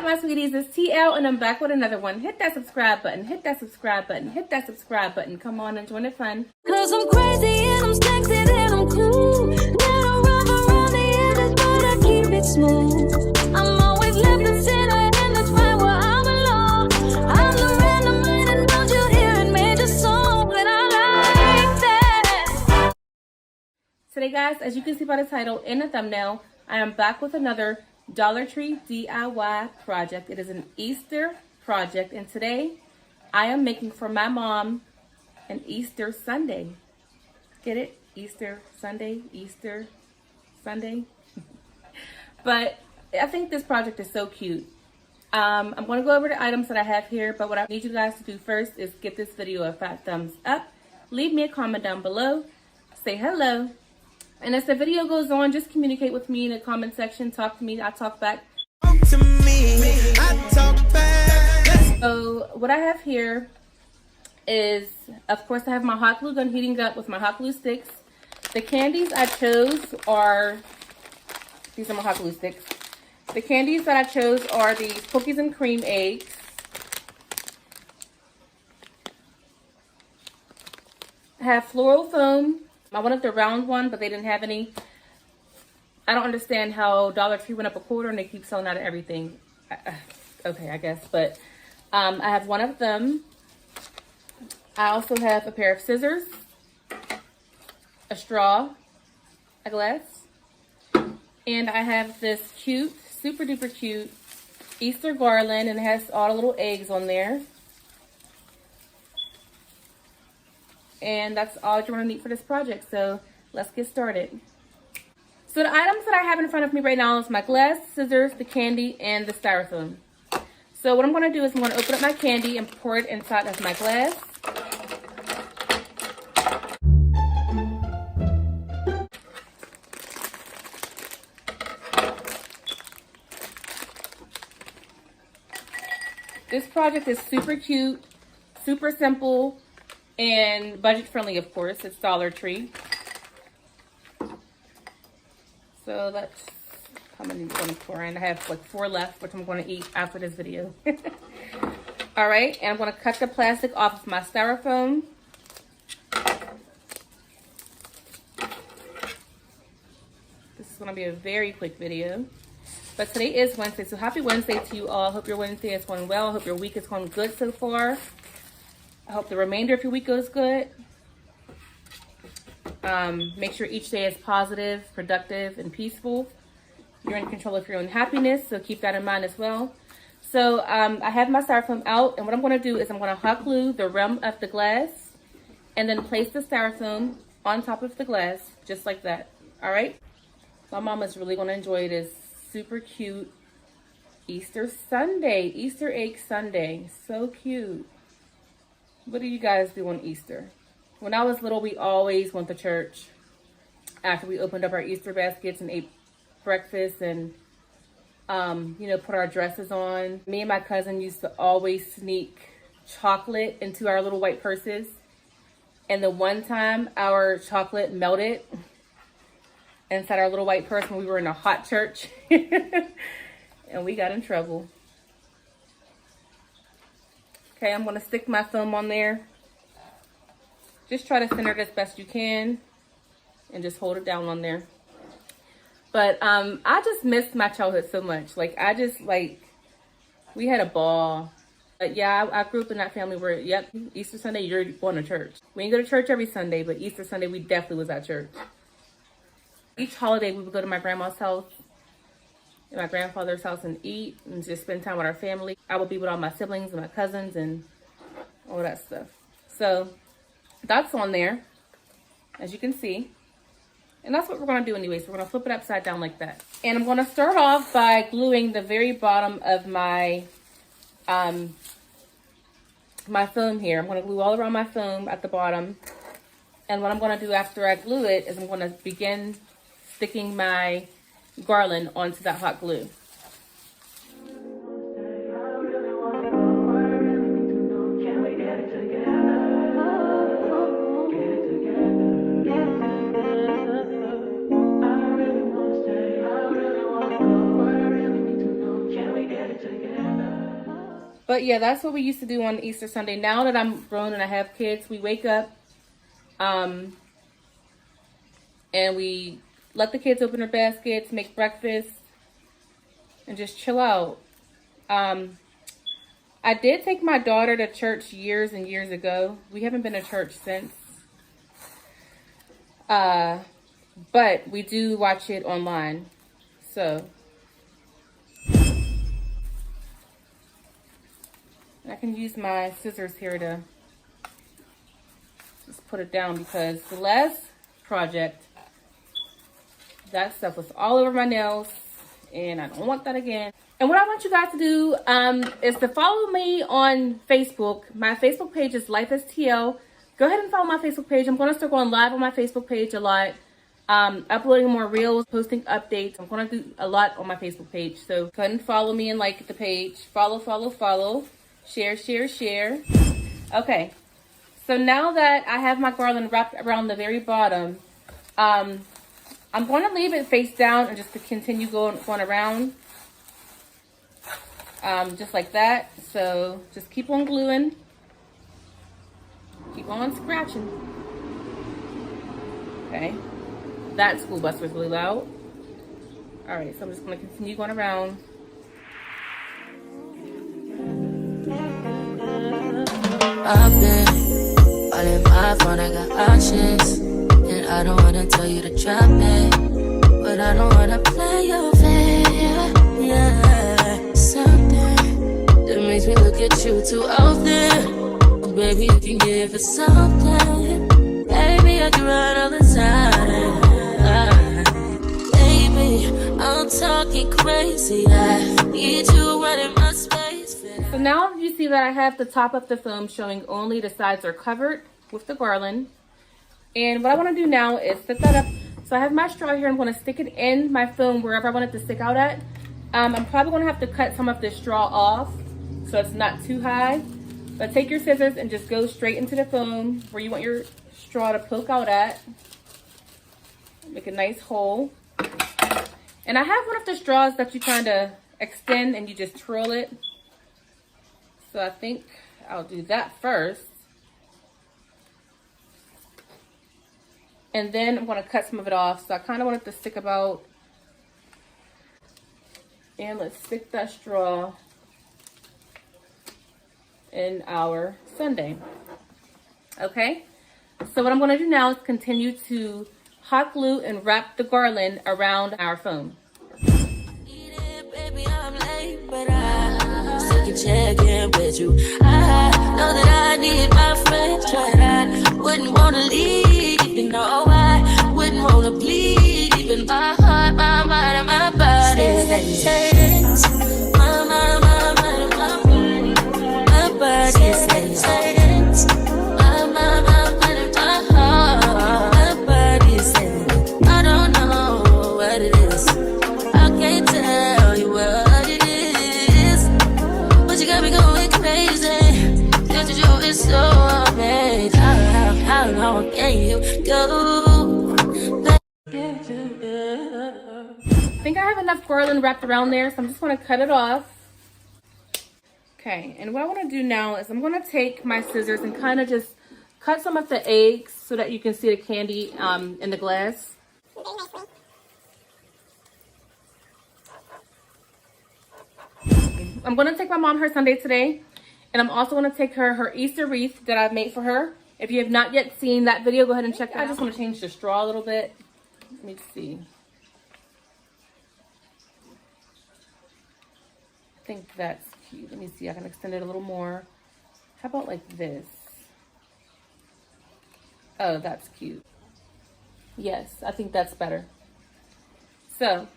up, my sweeties? It's TeeElle, and I'm back with another one. Hit that subscribe button, hit that subscribe button, hit that subscribe button. Come on and join the fun. Cause I'm crazy and I'm sexy and I'm cool. Little rough around the edges, but I keep it smooth. I'm always left the center, and that's right where I belong. I'm the random man, and don't you hear it? Major song, and I like that. Today, guys, as you can see by the title and the thumbnail, I am back with another Dollar Tree DIY project. It is an Easter project, and today I am making for my mom an Easter Sundae. Get it? Easter Sunday, Easter Sunday. But I think this project is so cute. I'm going to go over the items that I have here, but what I need you guys to do first is give this video a fat thumbs up. Leave me a comment down below. Say hello. And as the video goes on, just communicate with me in the comment section. Talk to me. I talk back. Talk to me. I talk back. So what I have here is, of course, I have my hot glue gun heating up with my hot glue sticks. The candies I chose are, these are my hot glue sticks. The candies that I chose are these cookies and cream eggs. I have floral foam. I wanted the round one, but they didn't have any. I don't understand how Dollar Tree went up a quarter and they keep selling out of everything. Okay, I guess. But I have one of them. I also have a pair of scissors, a straw, a glass, and I have this cute, super duper cute Easter garland, and it has all the little eggs on there. And that's all you're going to need for this project. So let's get started. So the items that I have in front of me right now is my glass, scissors, the candy, and the styrofoam. So what I'm going to do is I'm going to open up my candy and pour it inside of my glass. This project is super cute, super simple, and budget friendly, of course. It's Dollar Tree. So that's how many I'm going to pour in. I have like 4 left, which I'm going to eat after this video. All right, and I'm going to cut the plastic off of my styrofoam. This is going to be a very quick video. But today is Wednesday, so happy Wednesday to you all. I hope your Wednesday is going well. I hope your week is going good so far. I hope the remainder of your week goes good. Make sure each day is positive, productive, and peaceful. You're in control of your own happiness, so keep that in mind as well. So I have my styrofoam out, and what I'm going to do is I'm going to hot glue the rim of the glass and then place the styrofoam on top of the glass, just like that. All right? My mom is really going to enjoy this super cute Easter Sundae, Easter egg sundae. So cute. What do you guys do on Easter? When I was little, we always went to church after we opened up our Easter baskets and ate breakfast and, you know, put our dresses on. Me and my cousin used to always sneak chocolate into our little white purses. And the one time our chocolate melted inside our little white purse when we were in a hot church and we got in trouble. Okay, I'm going to stick my thumb on there. Just try to center it as best you can and just hold it down on there. But I just missed my childhood so much. Like, we had a ball. But yeah, I grew up in that family where, yep, Easter Sunday, you're going to church. We didn't go to church every Sunday, but Easter Sunday, we definitely was at church. Each holiday, we would go to my grandma's house and my grandfather's house and eat and just spend time with our family. I would be with all my siblings and my cousins and all that stuff. So that's on there, as you can see. And that's what we're going to do anyways. We're going to flip it upside down like that. And I'm going to start off by gluing the very bottom of my my foam here. I'm going to glue all around my foam at the bottom. And what I'm going to do after I glue it is I'm going to begin sticking my garland onto that hot glue. Together. But yeah, that's what we used to do on Easter Sunday. Now that I'm grown and I have kids, we wake up and we let the kids open their baskets, make breakfast, and just chill out. I did take my daughter to church years and years ago. We haven't been to church since. But we do watch it online. So I can use my scissors here to just put it down, because the last project, that stuff was all over my nails and I don't want that again. And what I want you guys to do is to follow me on Facebook. My Facebook page is LifeAsTeeElle. Go ahead and follow my Facebook page. I'm going to start going live on my Facebook page a lot. Uploading more reels, posting updates. I'm going to do a lot on my Facebook page. So go ahead and follow me and like the page. Follow. Share. Okay. So now that I have my garland wrapped around the very bottom, I'm going to leave it face down and just to continue going around. Just like that. So just keep on gluing. Keep on scratching. Okay. That school bus was really loud. Alright, so I'm just going to continue going around. I've been all in my phone, I got options. And I don't wanna tell you to drop it, but I don't wanna play your fair. Yeah, something that makes me look at you too often. Oh, baby, you can give it something. Baby, I can run all the time. Baby, I'm talking crazy. I need you running my space. So now you see that I have the top of the foam showing only the sides are covered with the garland. And what I want to do now is set that up. So I have my straw here. I'm going to stick it in my foam wherever I want it to stick out at. I'm probably going to have to cut some of the straw off so it's not too high. But take your scissors and just go straight into the foam where you want your straw to poke out at. Make a nice hole. And I have one of the straws that you kind of extend and you just twirl it. So I think I'll do that first. And then I'm going to cut some of it off. So I kind of want it to stick about. And let's stick that straw in our sundae. Okay. So what I'm going to do now is continue to hot glue and wrap the garland around our foam. Baby, I'm late, but I still can check in with you. I know that I need my friend, but I wouldn't want to leave. You know, I wouldn't want to bleed. Even my heart, my mind, and my body says, my mind, and my body. My body says, my mind, and my heart. My body says, I don't know what it is. I can't tell you what it is, but you got me going crazy. Just to do it so amazing. How long can you go? I think I have enough garland wrapped around there, so I'm just going to cut it off. Okay, and what I want to do now is I'm going to take my scissors and kind of just cut some of the eggs so that you can see the candy in the glass. I'm going to take my mom her sundae today, and I'm also going to take her her Easter wreath that I've made for her. If you have not yet seen that video, go ahead and check it out. I just want to change the straw a little bit. Let me see. I think that's cute. Let me see. I can extend it a little more. How about like this? Oh, that's cute. Yes, I think that's better. So,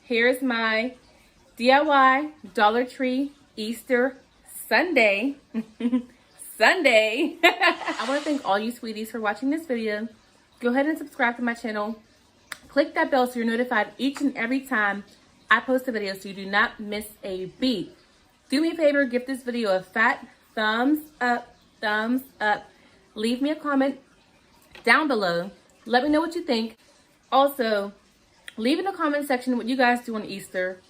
here's my DIY Dollar Tree Easter Sundae. Sunday. I want to thank all you sweeties for watching this video. Go ahead and subscribe to my channel. Click that bell so you're notified each and every time I post a video so you do not miss a beat. Do me a favor, give this video a fat thumbs up, Leave me a comment down below. Let me know what you think. Also, leave in the comment section what you guys do on Easter.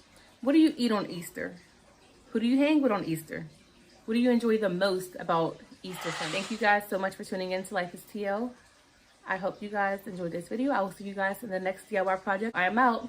What do you eat on Easter? Who do you hang with on Easter? What do you enjoy the most about Easter Sunday? Thank you guys so much for tuning in to Life is TeeElle. I hope you guys enjoyed this video. I will see you guys in the next DIY project. I am out.